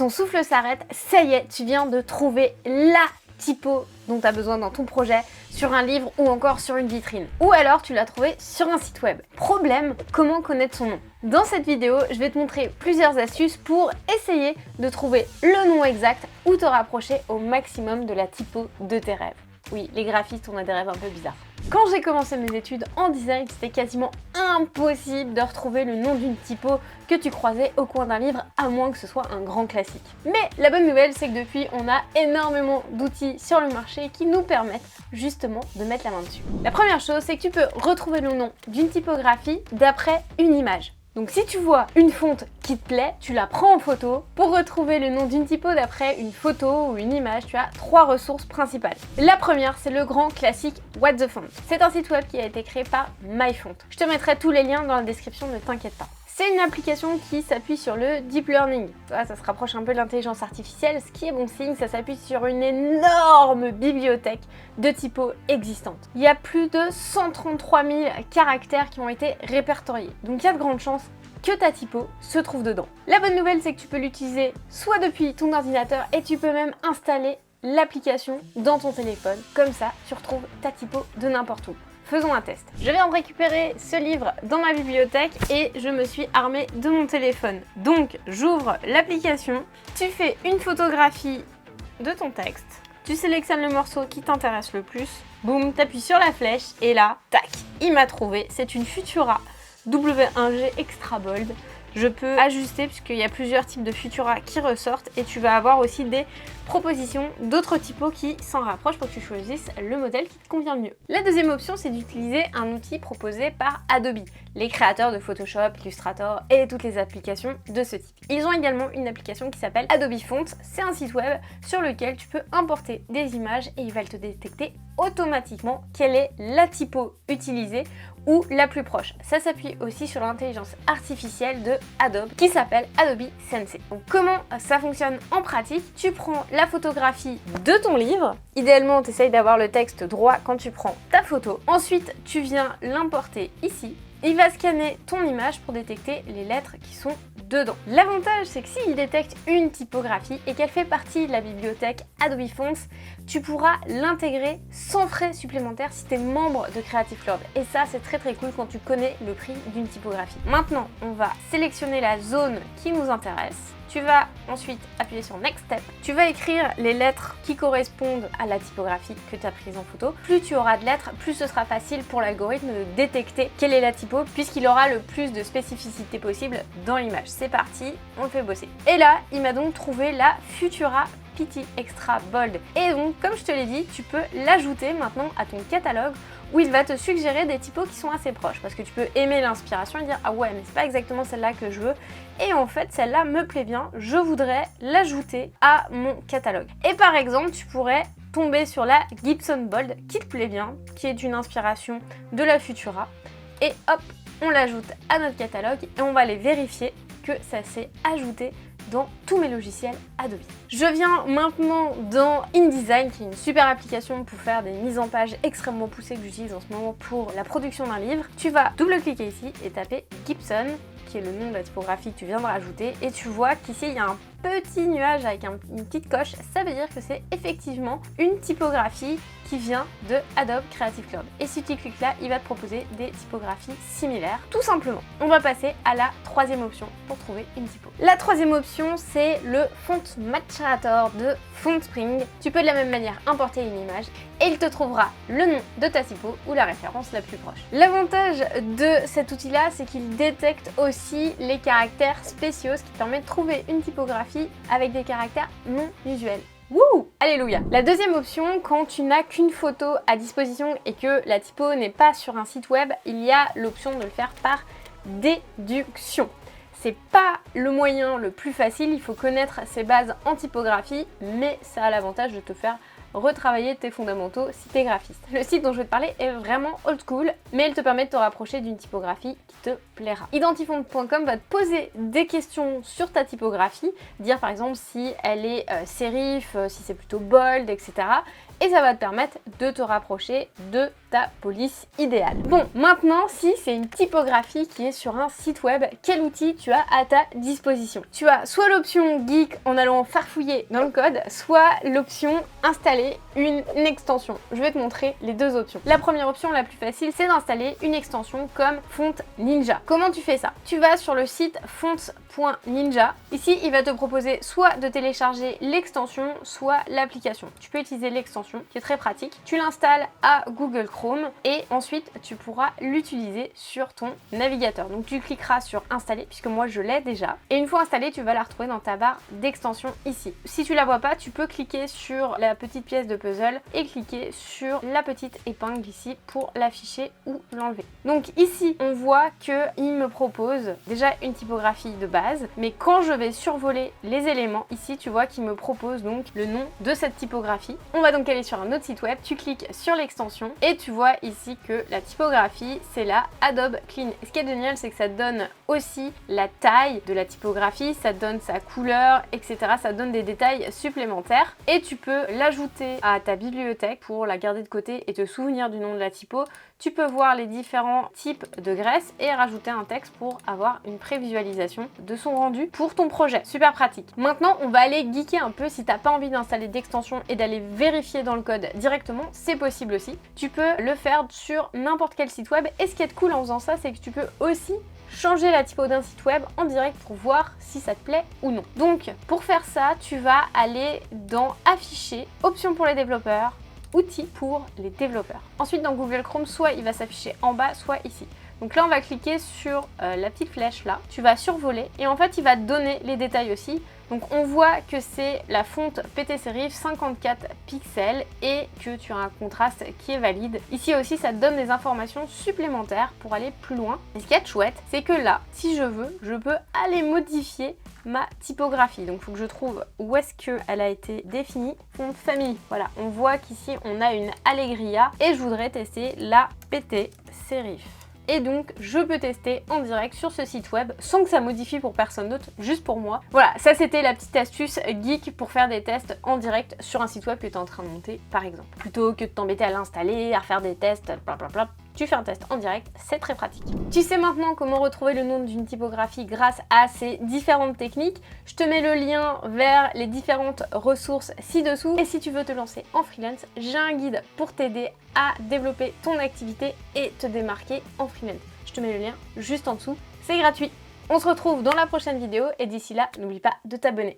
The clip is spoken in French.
ton souffle s'arrête, ça y est, tu viens de trouver la typo dont tu as besoin dans ton projet, sur un livre ou encore sur une vitrine. Ou alors tu l'as trouvé sur un site web. Problème, comment connaître son nom? Dans cette vidéo, je vais te montrer plusieurs astuces pour essayer de trouver le nom exact ou te rapprocher au maximum de la typo de tes rêves. Oui, les graphistes, on a des rêves un peu bizarres. Quand j'ai commencé mes études en design, c'était quasiment impossible de retrouver le nom d'une typo que tu croisais au coin d'un livre, à moins que ce soit un grand classique. Mais la bonne nouvelle, c'est que depuis, on a énormément d'outils sur le marché qui nous permettent justement de mettre la main dessus. La première chose, c'est que tu peux retrouver le nom d'une typographie d'après une image. Donc si tu vois une fonte qui te plaît, tu la prends en photo. Pour retrouver le nom d'une typo d'après une photo ou une image, tu as 3 ressources principales. La première, c'est le grand classique What the Font. C'est un site web qui a été créé par MyFont. Je te mettrai tous les liens dans la description, ne t'inquiète pas. C'est une application qui s'appuie sur le deep learning. Ça se rapproche un peu de l'intelligence artificielle, ce qui est bon signe, ça s'appuie sur une énorme bibliothèque de typos existantes. Il y a plus de 133 000 caractères qui ont été répertoriés. Donc il y a de grandes chances que ta typo se trouve dedans. La bonne nouvelle, c'est que tu peux l'utiliser soit depuis ton ordinateur et tu peux même installer l'application dans ton téléphone. Comme ça, tu retrouves ta typo de n'importe où. Faisons un test. Je viens de récupérer ce livre dans ma bibliothèque et je me suis armée de mon téléphone. Donc, j'ouvre l'application, tu fais une photographie de ton texte, tu sélectionnes le morceau qui t'intéresse le plus, boum, t'appuies sur la flèche et là, tac, il m'a trouvé. C'est une Futura W1G Extra Bold. Je peux ajuster puisqu'il y a plusieurs types de Futura qui ressortent et tu vas avoir aussi des propositions d'autres typos qui s'en rapprochent pour que tu choisisses le modèle qui te convient le mieux. La deuxième option, c'est d'utiliser un outil proposé par Adobe, les créateurs de Photoshop, Illustrator et toutes les applications de ce type. Ils ont également une application qui s'appelle Adobe Font. C'est un site web sur lequel tu peux importer des images et il va te détecter automatiquement quelle est la typo utilisée ou la plus proche. Ça s'appuie aussi sur l'intelligence artificielle de Adobe qui s'appelle Adobe Sensei. Donc comment ça fonctionne en pratique? Tu prends la photographie de ton livre. Idéalement, tu essayes d'avoir le texte droit quand tu prends ta photo. Ensuite, tu viens l'importer ici. Il va scanner ton image pour détecter les lettres qui sont dedans. L'avantage, c'est que s'il détecte une typographie et qu'elle fait partie de la bibliothèque Adobe Fonts, tu pourras l'intégrer sans frais supplémentaires si tu es membre de Creative Cloud. Et ça, c'est très très cool quand tu connais le prix d'une typographie. Maintenant, on va sélectionner la zone qui nous intéresse. Tu vas ensuite appuyer sur Next Step. Tu vas écrire les lettres qui correspondent à la typographie que tu as prise en photo. Plus tu auras de lettres, plus ce sera facile pour l'algorithme de détecter quelle est la typo puisqu'il aura le plus de spécificité possible dans l'image. C'est parti, on le fait bosser. Et là, il m'a donc trouvé la Futura PT Extra Bold. Et donc, comme je te l'ai dit, tu peux l'ajouter maintenant à ton catalogue où il va te suggérer des typos qui sont assez proches parce que tu peux aimer l'inspiration et dire ah ouais mais c'est pas exactement celle-là que je veux et en fait celle-là me plaît bien, je voudrais l'ajouter à mon catalogue. Et par exemple tu pourrais tomber sur la Gibson Bold qui te plaît bien, qui est une inspiration de la Futura et hop on l'ajoute à notre catalogue et on va aller vérifier que ça s'est ajouté dans tous mes logiciels Adobe. Je viens maintenant dans InDesign qui est une super application pour faire des mises en page extrêmement poussées que j'utilise en ce moment pour la production d'un livre. Tu vas double-cliquer ici et taper Gibson qui est le nom de la typographie que tu viens de rajouter et tu vois qu'ici il y a un petit nuage avec une petite coche, ça veut dire que c'est effectivement une typographie qui vient de Adobe Creative Cloud. Et si tu cliques là, il va te proposer des typographies similaires, tout simplement. On va passer à la troisième option pour trouver une typo. La troisième option, c'est le Font Matchator de FontSpring. Tu peux de la même manière importer une image et il te trouvera le nom de ta typo ou la référence la plus proche. L'avantage de cet outil-là, c'est qu'il détecte aussi les caractères spéciaux, ce qui permet de trouver une typographie avec des caractères non usuels. Wouh! Alléluia! La deuxième option, quand tu n'as qu'une photo à disposition et que la typo n'est pas sur un site web, il y a l'option de le faire par déduction. C'est pas le moyen le plus facile, il faut connaître ses bases en typographie, mais ça a l'avantage de te faire retravailler tes fondamentaux si t'es graphiste. Le site dont je vais te parler est vraiment old school, mais il te permet de te rapprocher d'une typographie qui te plaît. plaira. Identifont.com va te poser des questions sur ta typographie, dire par exemple si elle est serif, si c'est plutôt bold, etc. Et ça va te permettre de te rapprocher de ta police idéale. Bon, maintenant, si c'est une typographie qui est sur un site web, quel outil tu as à ta disposition? Tu as soit l'option geek en allant farfouiller dans le code, soit l'option installer une extension. Je vais te montrer les deux options. La première option, la plus facile, c'est d'installer une extension comme Font Ninja. Comment tu fais ça? Tu vas sur le site fonts.ninja. Ici, il va te proposer soit de télécharger l'extension, soit l'application. Tu peux utiliser l'extension qui est très pratique. Tu l'installes à Google Chrome et ensuite tu pourras l'utiliser sur ton navigateur. Donc tu cliqueras sur installer puisque moi je l'ai déjà. Et une fois installée, tu vas la retrouver dans ta barre d'extension ici. Si tu la vois pas, tu peux cliquer sur la petite pièce de puzzle et cliquer sur la petite épingle ici pour l'afficher ou l'enlever. Donc ici, on voit qu'il me propose déjà une typographie de base, mais quand je vais survoler les éléments, ici tu vois qu'il me propose donc le nom de cette typographie. On va donc aller sur un autre site web, tu cliques sur l'extension et tu vois ici que la typographie c'est la Adobe Clean. Et ce qui est génial, c'est que ça donne aussi la taille de la typographie, ça donne sa couleur, etc. Ça donne des détails supplémentaires et tu peux l'ajouter à ta bibliothèque pour la garder de côté et te souvenir du nom de la typo. Tu peux voir les différents types de graisse et rajouter un texte pour avoir une prévisualisation de son rendu pour ton projet. Super pratique. Maintenant, on va aller geeker un peu. Si t'as pas envie d'installer d'extension et d'aller vérifier dans le code directement, c'est possible aussi. Tu peux le faire sur n'importe quel site web. Et ce qui est cool en faisant ça, c'est que tu peux aussi changer la typo d'un site web en direct pour voir si ça te plaît ou non. Donc, pour faire ça, tu vas aller dans Afficher, Options pour les développeurs, Outils pour les développeurs. Ensuite, dans Google Chrome, soit il va s'afficher en bas, soit ici. Donc là, on va cliquer sur la petite flèche là. Tu vas survoler et en fait, il va te donner les détails aussi. Donc on voit que c'est la fonte PT Serif 54 pixels et que tu as un contraste qui est valide. Ici aussi, ça te donne des informations supplémentaires pour aller plus loin. Et ce qui est chouette, c'est que là, si je veux, je peux aller modifier ma typographie. Donc il faut que je trouve où est-ce qu'elle a été définie. Font famille. Voilà, on voit qu'ici, on a une Allegria et je voudrais tester la PT Serif. Et donc je peux tester en direct sur ce site web sans que ça modifie pour personne d'autre, juste pour moi. Voilà, ça c'était la petite astuce geek pour faire des tests en direct sur un site web que tu es en train de monter par exemple. Plutôt que de t'embêter à l'installer, à refaire des tests, blablabla. Tu fais un test en direct, c'est très pratique. Tu sais maintenant comment retrouver le nom d'une typographie grâce à ces différentes techniques. Je te mets le lien vers les différentes ressources ci-dessous. Et si tu veux te lancer en freelance, j'ai un guide pour t'aider à développer ton activité et te démarquer en freelance. Je te mets le lien juste en dessous, c'est gratuit. On se retrouve dans la prochaine vidéo et d'ici là, n'oublie pas de t'abonner.